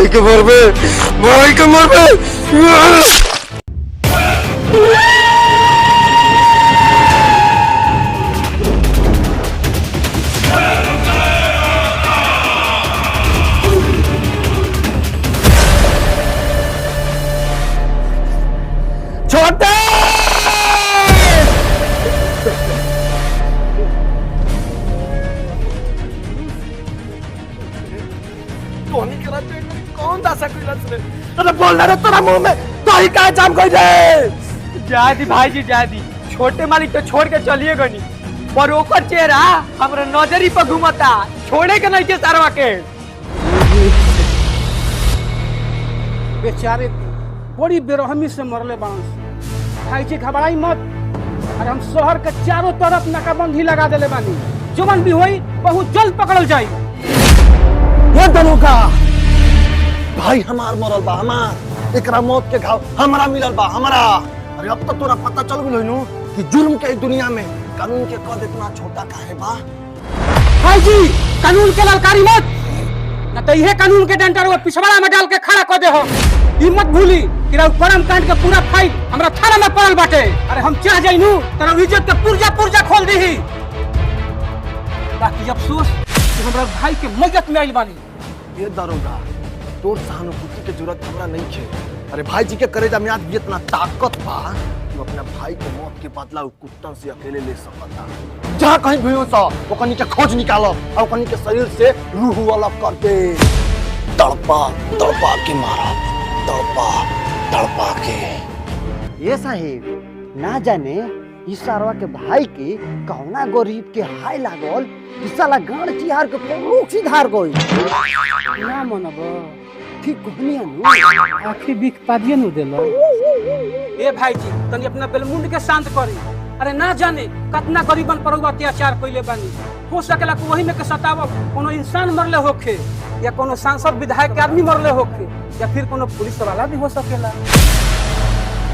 भाई के मरबे, भाई के मरबे। छोटे कौन दासा अरे बोल रहा तेरा मुंह में तो ही क्या जाम कर दे। जादी भाईजी जादी, छोटे मालिक तो छोड़ के चलिए गनी, पर ओकर चेहरा हमरा नजरी पर घुमता, छोड़े के नहीं के सारवा के। बेचारे बड़ी बेरहमी से मरले बांस। भाईजी घबराई मत, अरे हम शहर के चारों तरफ नाकाबंदी लगा देले बानी, जवन भी होई बहुत जल्द पकड़ल जाई। ये दनुका भाई हमार मरल बा, हमार एकरा मौत के घाव हमरा मिलल बा हमरा। अरे अब तो तोरा पता चल गेल नु कि जुर्म के दुनिया में कानून के कद इतना छोटा काहे बा। भाईजी कानून के ललकारी मत, न तो यह कानून के डंडा वो पिछवाड़ा में डाल के खड़ा कर दे हो। ई मत भूली कि करम कांड के पूरा फाइट हमरा थाना में पड़ल बाटे। अरे हम चाह जाइनु तेरा इज्जत के पुर्जा पुर्जा खोल दीही। बाकी अफसोस कि हमरा भाई के मौत में आइल बानी। ये दरोगा तोर सहानुभूति के जरूरत हमरा नहीं है। अरे भाई जी के करेजा में आज भी इतना ताकत बा कि अपने भाई के मौत के बदला कुत्तन से अकेले ले सकता। जहाँ कहीं भी हो वो कहीं के खोज निकालो और कहीं के शरीर से रूह अलग कर दे। तड़पा तड़पा के मारा, तड़पा तड़पा के। ये साहिब ना जाने इस सारवा के भाई के कौना गरीब के हाय लागल, इस साला गाड़ चिहार के परोक सिधार गई। ना मनब ठीक कहनिया नु, आखिर बिख पादिए नु देलो। ए भाईजी तनी अपना बेलमुंड के शांत करी। अरे ना जाने कितना गरीबन पर अत्याचार कइले बानी। हो सकेला कि वही में के सताव कोनो इंसान मरले होखे, या कोनो सांसद विधायक के आदमी मरले होखे, या फिर कोनो पुलिस वाला भी हो सकेला।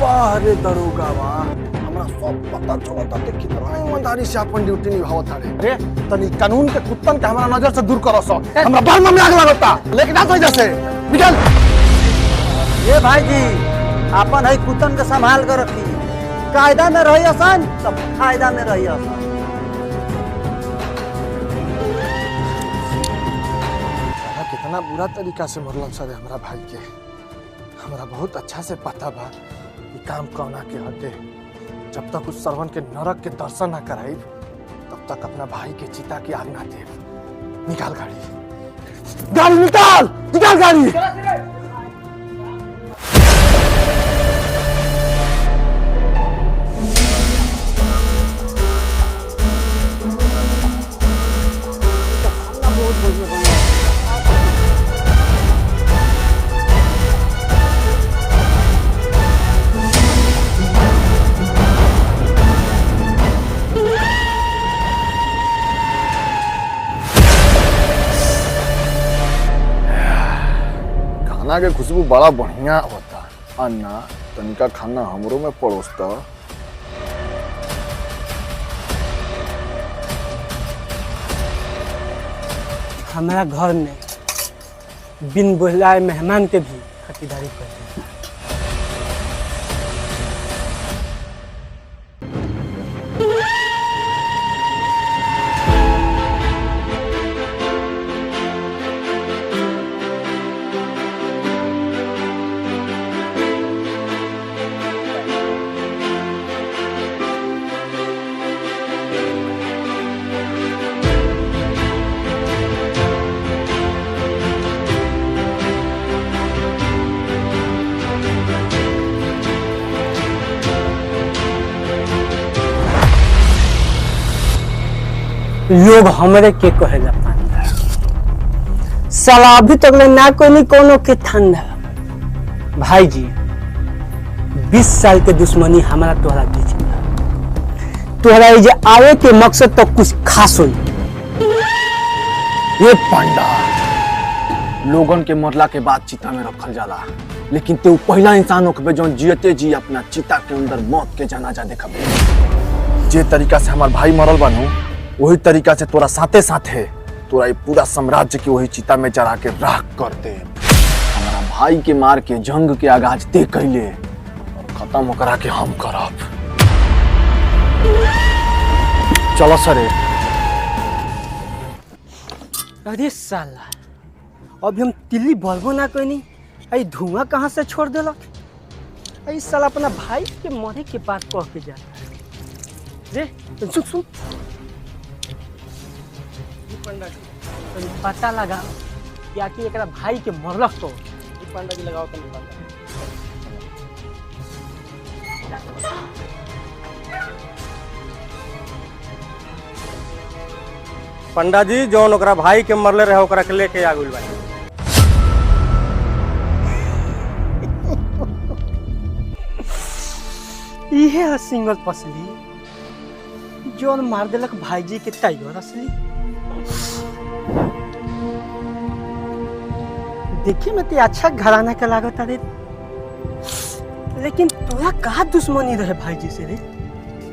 वाह रे दरोगा वाह, हमरा सब पता चलता कि कितना ईमानदारी से अपन ड्यूटी निभावत हरे। अरे तनी कानून के कुत्तन के हमरा नजर से दूर करो सो, हमरा बाल में आग लगता। लेकिन ना सही जैसे निकल। ये भाईजी अपन है कुतन के संभाल कर रखी, कायदा में रही आसान सब फायदा में रही आसान। कितना बुरा तरीका से मरलन सर हमरा भाई के। हमरा बहुत अच्छा से पता बा कि काम कौना के हटे। जब तक उस सरवन के नरक के दर्शन ना कराई तब तक अपना भाई के चिता की आग ना दे। निकाल गाड़ी, गाड़ी निकाल, निकाल गाड़ी। खाना के खुशबू बड़ा बढ़िया होता। अन्ना तनिका खाना हमरो में परोसता। हमारा घर में बिन बुलाए मेहमान के भी खातिरदारी करते हैं। लोग हमरे के कहेला पांडा, साला अभी तक ना कोई कोनो के ठंडा। भाईजी 20 साल के दुश्मनी हमारा तोहरा बीच में, तोहरा ये आवे के मकसद तो कुछ खास होई। ये पांडा लोगन के मरला के बाद चिता में रखल जाला, लेकिन ते पहला इंसान होके जो जियते जी अपना चिता के अंदर मौत के जनाजा देखबे। जे तरीका से हमार भाई मरल बानू वही तरीका से तोरा साथे साथे तोरा पूरा साम्राज्य के वही चिता में जला के राख कर दे। भाई के मार के जंग के आगाज ते कैले और खत्म करा के हम करब। चलो सरे। अरे साला, अभी हम तिल्ली बल्बो ना कोई आई धुआं कहाँ से छोड़ देलक। आई साला अपना भाई के मरे के बात कह के जा रे। सुन सुन, पंडा जी पता लगा कि आखिर एकरा भाई के मरलक तो। पंडा जी लगाओ तो पता। पंडा जी जौन ओकरा भाई के मरले रहे ओकरा के लेके आ गइल बानी। इहे है सिंगल पसली जौन मार देलक भाईजी के टाइगर असली। देखिए में ते अच्छा घराना के लागत रे, लेकिन तोरा कहा दुश्मनी रहे भाईजी से रे?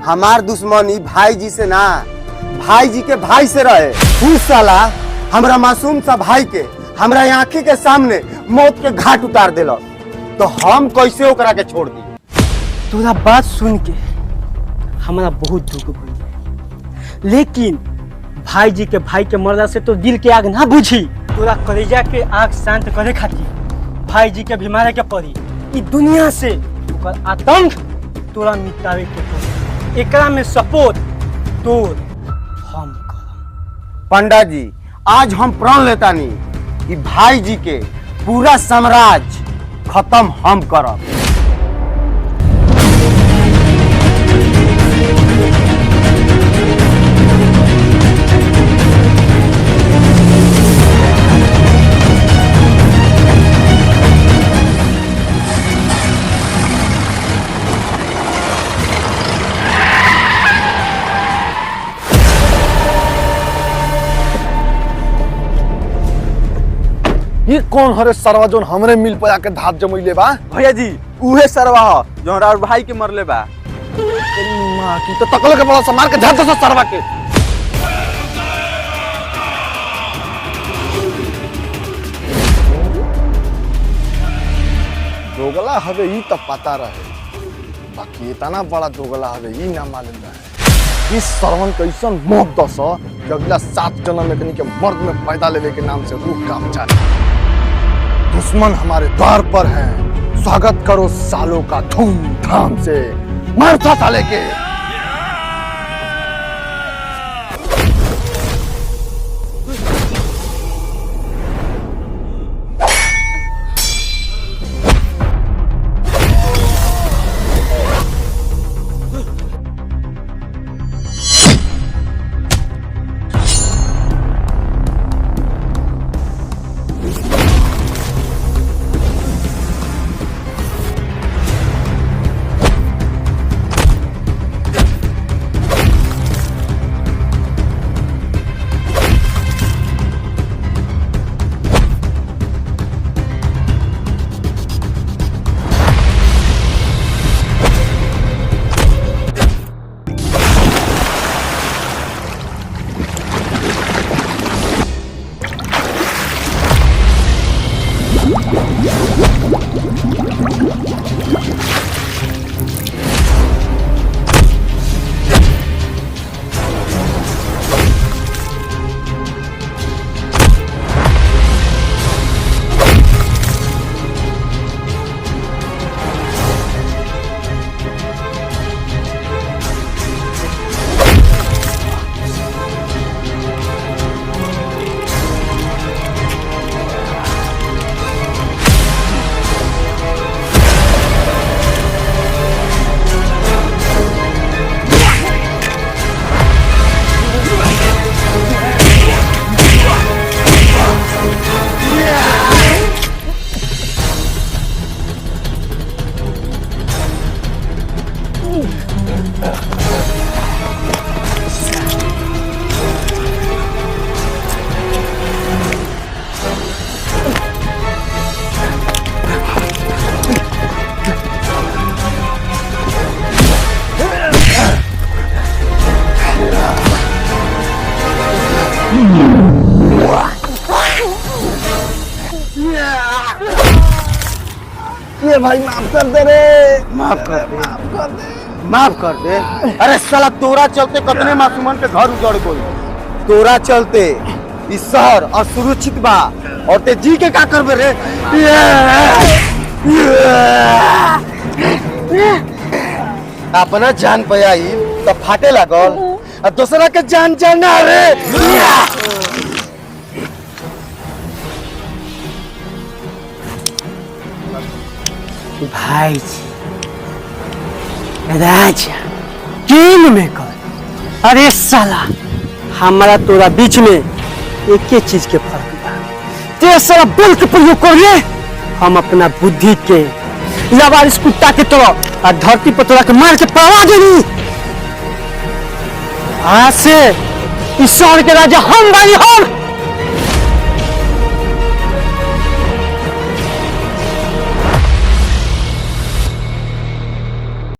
हमार दुश्मनी भाई जी से ना, भाई जी के भाई से रहे। उस साला हमरा मासूम सा भाई के हमरा आंखी के सामने मौत के घाट उतार दिलक, तो हम कैसे ओकरा के छोड़ दी? तोरा बात सुन के हमारा बहुत दुख भइल, लेकिन भाई जी के भाई के मरला से तो दिल के आग ना बुझी। तोरा कलेजा के आग शांत करे खातिर भाई जी के बीमारी के पड़ी ई दुनिया से ओकर आतंक तोरा मिटावे के पड़ी। एकरा में सपोर्ट तोर हम करब। पंडा जी आज हम प्रण लेता नहीं कि भाई जी के पूरा साम्राज्य खत्म हम करब। ये कौन हरे सरवा जोन हमरे मिल पे आके धात जमैले बा? भैया जी उहे सरवा ह जौन और भाई के मरले बा। तेरी माँ की तो तकलो के बड़ा सा मार के झाड़ दो सरवा के। दोगला हवे ई तो पता रहे, बाकी इतना बड़ा दोगला हवे ई ना मालूम रहे। इस सरवन कैसन मौत दस अगला 7 जन्म में कहीं के मर्द में पैदा लेवे के नाम से रूह काम चाहे। दुश्मन हमारे द्वार पर है, स्वागत करो सालों का धूमधाम से। मारता साले के। लिए भाई माफ कर दे रे। माफ कर दे, माफ कर दे। अरे साला तोरा चलते कितने मासूमन के घर उजड़ गई। तोरा चलते इस शहर असुरक्षित बा और ते जी के का करबे रे? अपना जान पे आई तो फाटे लागल और दूसरा के जान जाना रे। भाई जी राजा किंग मेकर, अरे साला हमारा तोरा बीच में एक ही चीज के फर्क बा। ते साला बोल के प्रयोग करिए, हम अपना बुद्धि के लवारिस कुत्ता के तरह और धरती पर तोरा के मार के पवा देनी। आज से इस शहर के राजा हम बानी हम।